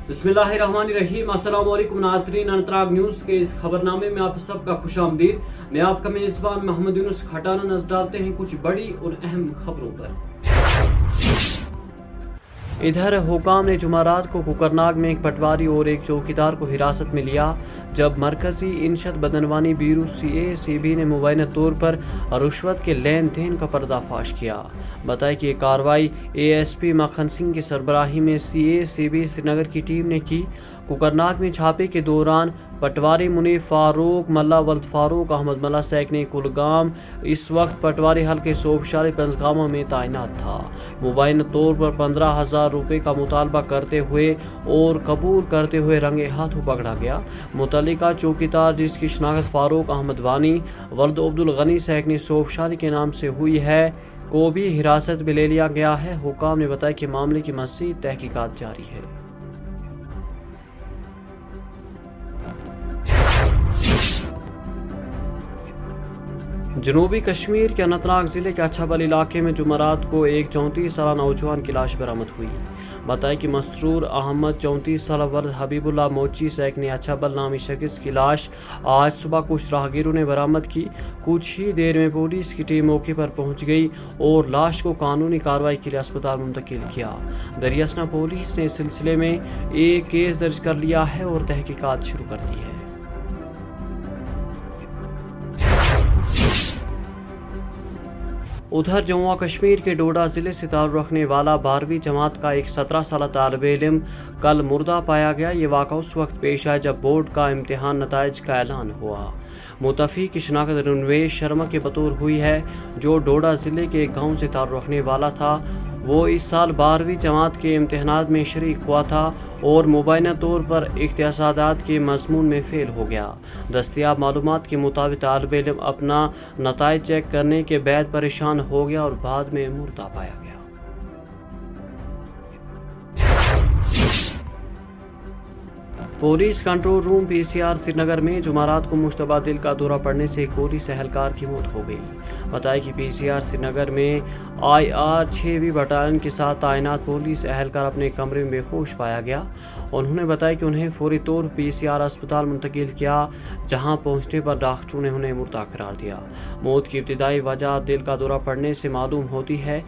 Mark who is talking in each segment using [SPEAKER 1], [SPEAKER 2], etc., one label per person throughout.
[SPEAKER 1] बिस्मिल्लाहिर्रहमानिर्रहीम। अस्सलाम वालेकुम नाज़रीन, अनतराग न्यूज़ के इस खबरनामे में आप सबका खुश आमदीद। मैं आपका मेज़बान मोहम्मद यूनुस खटाना। नजर डालते हैं कुछ बड़ी और अहम खबरों पर। इधर हुकाम ने जुमारात को कुकरनाग में एक पटवारी और एक चौकीदार को हिरासत में लिया, जब मरकजी इंशद बदनवानी ब्यूरो CACB ने मुबैना तौर पर रुश्वत के लेन देन का पर्दाफाश किया। बताया कि ये कार्रवाई ASP मक्खन सिंह की सरबराही में CACB श्रीनगर की टीम ने की। कुकरनाग में छापे के दौरान पटवारी मुनीफ फारूक मल्ला वल्द फारूक अहमद मल्ला सैकने कुलगाम इस वक्त पटवारी हल्के सोबशारी पंजगामा में तैनात था। मुबैना तौर पर 15,000 रुपये का मुतालबा करते हुए और कबूल करते हुए रंगे हाथों पकड़ा गया। मुतल्लिका चौकीदार, जिसकी शनाख्त फारूक अहमद वानी वल्द अब्दुल गनी सैकने सोबशारी के नाम से हुई है, को भी हिरासत में ले लिया गया है। हुकाम ने बताया कि मामले की मज़ीद तहकीकात जारी है। जनूबी कश्मीर के अनंतनाग ज़िले के अच्छाबल इलाके में जुमेरात को एक 34 साला नौजवान की लाश बरामद हुई। बताया कि मसरूर अहमद 34 साला वर्द हबीबुल्लाह मोची सैकने अच्छाबल नामी शख्स की लाश आज सुबह कुछ राहगीरों ने बरामद की। कुछ ही देर में पुलिस की टीम मौके पर पहुंच गई और लाश को कानूनी कार्रवाई के लिए अस्पताल मुंतकिल किया। दरियासना पुलिस ने इस सिलसिले में एक केस दर्ज कर लिया है और तहकीकात शुरू कर दी है। उधर जम्मू कश्मीर के डोडा ज़िले से ताल्लुक़ रखने वाला 12वीं जमात का एक 17 साला तालिब इल्म कल मुर्दा पाया गया। ये वाक़ा उस वक्त पेश आया जब बोर्ड का इम्तिहान नताइज का ऐलान हुआ। मुतफ़ी की शनाख्त रणवेश शर्मा के बतौर हुई है, जो डोडा ज़िले के एक गाँव से ताल्लुक़ रखने वाला था। वो इस साल 12वीं जमात के इम्तिहानात में शरीक हुआ था और मुबैना तौर पर इख्तियासादात के मज़मून में फ़ेल हो गया। दस्तयाब मालूमात के मुताबिक तालिब इल्म अपना नताइज चेक करने के बाद परेशान हो गया और बाद में मुर्दा पाया गया। Police control room PCR Srinagar में जुमेरात को मुश्तबा दिल का दौरा पड़ने से एक पुलिस एहलकार की मौत हो गई। बताया कि PCR श्रीनगर में IR 6वीं बटालियन के साथ तैनात पुलिस एहलकार अपने कमरे में बेहोश पाया गया। उन्होंने बताया कि उन्हें फौरी तौर पर PCR अस्पताल मुंतकिल किया, जहां पहुंचने पर डॉक्टरों ने उन्हें मुर्दा करार दिया। मौत की इब्तिदाई वजह दिल का दौरा पड़ने से मालूम होती है।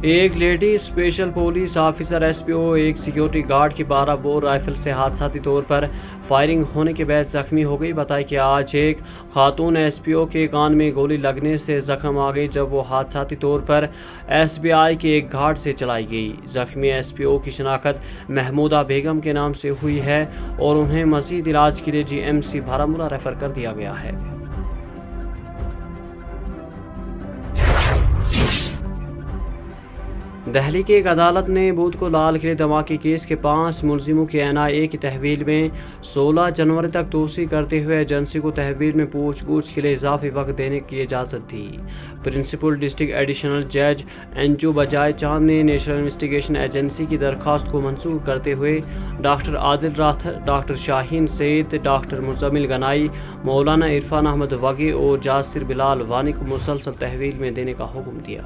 [SPEAKER 1] एक lady special police officer SPO एक सिक्योरिटी गार्ड की 12 बोर राइफल से हादसाती तौर पर फायरिंग होने के बाद जख्मी हो गई। बताया कि आज एक खातून SPO के कान में गोली लगने से जख्म आ गई, जब वो हादसाती तौर पर SBI के एक गार्ड से चलाई गई। जख्मी SPO की शनाख्त महमूदा बेगम के नाम से हुई है और उन्हें मज़ीद इलाज के लिए GMC बारामूला रेफर कर दिया गया है। दिल्ली की एक अदालत ने बुध को लाल किले धमाके केस के 5 मुलजिमों की NIA की तहवील में 16 जनवरी तक तोसी करते हुए एजेंसी को तहवील में पूछ-गछ के लिए इजाफी वक्त देने की इजाज़त दी। प्रिंसिपल डिस्ट्रिक्ट एडिशनल जज अंजू बजाय चांद ने नेशनल इन्वेस्टिगेशन एजेंसी की दरख्वास्त को मंसूर करते हुए doctor Adil Rather, doctor Shaheen Saeed, doctor Muzammil Ganai, Maulana Irfan Ahmad वगी और जासिर बिलाल वानी को मुसलसल तहवील में देने का हुक्म दिया।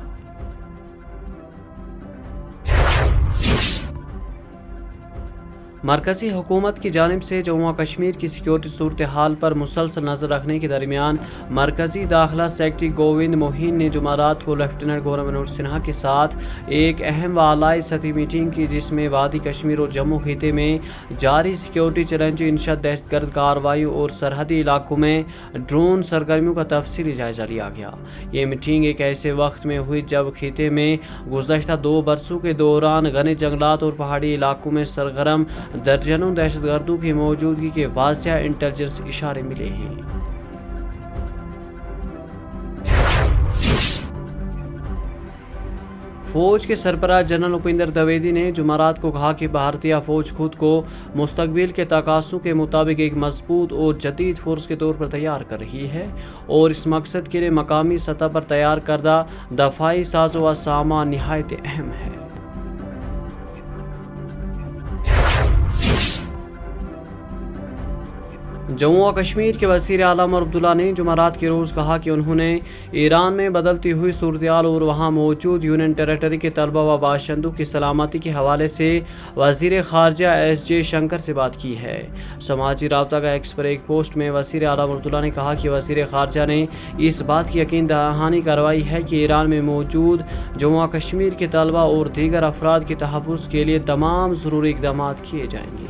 [SPEAKER 1] मरकज़ी हुकूमत की जानिब से जम्मू कश्मीर की सिक्योरिटी सूरत हाल पर मुसलसल नज़र रखने के दरमियान मरकज़ी दाखिला सेक्रेटरी गोविंद मोहिन ने जुमेरात को लेफ्टिनेंट गवर्नर मनोज सिन्हा के साथ एक अहम व आलाई सतही मीटिंग की, जिसमें वादी कश्मीर और जम्मू खिते में जारी सिक्योरिटी चैलेंज, इंशद दहशतगर्द कार्रवाई और सरहदी इलाकों में ड्रोन सरगर्मियों का तफसीली जायजा लिया गया। ये मीटिंग एक ऐसे वक्त में हुई जब खिते में गुज़श्ता 2 बरसों के दौरान घने जंगलात और पहाड़ी इलाकों में सरगर्म दर्जनों दहशतगर्दों की मौजूदगी के वाज़िह इंटेलिजेंस इशारे मिले हैं। फौज के सरबराह जनरल उपेंद्र द्विवेदी ने जुमेरात को कहा कि भारतीय फौज खुद को मुस्तकबिल के तकाज़ों के मुताबिक एक मजबूत और जदीद फोर्स के तौर पर तैयार कर रही है और इस मकसद के लिए मकामी सतह पर तैयार करदा दफाई साज़ो व सामान निहायत अहम है। جموں و کشمیر کے وزیر اعلیٰ عمر عبداللہ نے جمعرات کے روز کہا کہ انہوں نے ایران میں بدلتی ہوئی صورتحال اور وہاں موجود یونین ٹیریٹری کے طلبہ و باشندوں کی سلامتی کے حوالے سے وزیر خارجہ ایس جے شنکر سے بات کی ہے۔ سماجی رابطہ کا ایکس پر ایک پوسٹ میں وزیر اعلیٰ عمر عبداللہ نے کہا کہ وزیر خارجہ نے اس بات کی یقین دہانی کروائی ہے کہ ایران میں موجود جموں و کشمیر کے طلبہ اور دیگر افراد کے تحفظ کے لیے تمام ضروری اقدامات کیے جائیں گے۔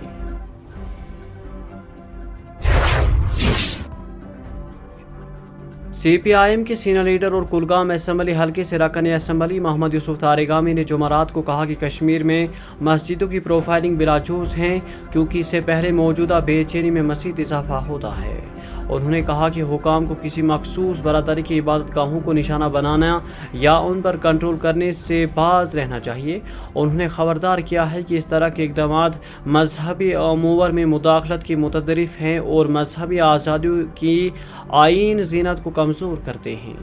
[SPEAKER 1] سی پی آئی ایم کے سینئر لیڈر اور کلگام اسمبلی حلقے سے رکن اسمبلی محمد یوسف تارگامی نے جمعرات کو کہا کہ کشمیر میں مسجدوں کی پروفائلنگ بلا جوز ہیں کیونکہ اس سے پہلے موجودہ بے چینی میں مزید اضافہ ہوتا ہے۔ انہوں نے کہا کہ حکام کو کسی مخصوص برادری کی عبادت گاہوں کو نشانہ بنانا یا ان پر کنٹرول کرنے سے باز رہنا چاہیے۔ انہوں نے خبردار کیا ہے کہ اس طرح کے اقدامات مذہبی امور میں مداخلت کی متطرف ہیں اور مذہبی آزادیوں کی آئین زینت کو کمزور کرتے ہیں۔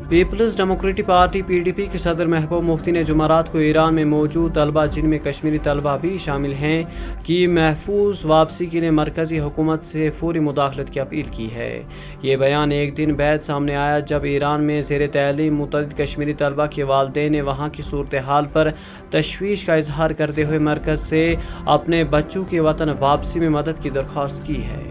[SPEAKER 1] پیپلز ڈیموکریٹک پارٹی پی ڈی پی کے صدر محبوب مفتی نے جمعرات کو ایران میں موجود طلبہ جن میں کشمیری طلبہ بھی شامل ہیں کی محفوظ واپسی کے لیے مرکزی حکومت سے فوری مداخلت کی اپیل کی ہے۔ یہ بیان ایک دن بعد سامنے آیا جب ایران میں زیر تعلیم متعدد کشمیری طلبہ کے والدین نے وہاں کی صورتحال پر تشویش کا اظہار کرتے ہوئے مرکز سے اپنے بچوں کی وطن واپسی میں مدد کی درخواست کی ہے۔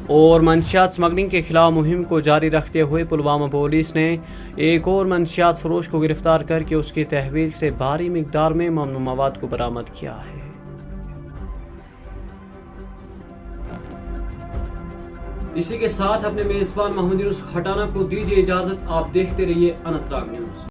[SPEAKER 1] اور منشیات اسمگلنگ کے خلاف مہم کو جاری رکھتے ہوئے پلوامہ پولیس نے ایک اور منشیات فروش کو گرفتار کر کے اس کی تحویل سے بھاری مقدار میں ممنوع مواد کو برآمد کیا ہے۔ اسی کے ساتھ اپنے میزبان محمد یونس کھٹانہ کو دیجیے اجازت۔ آپ دیکھتے رہیے اننت ناگ نیوز۔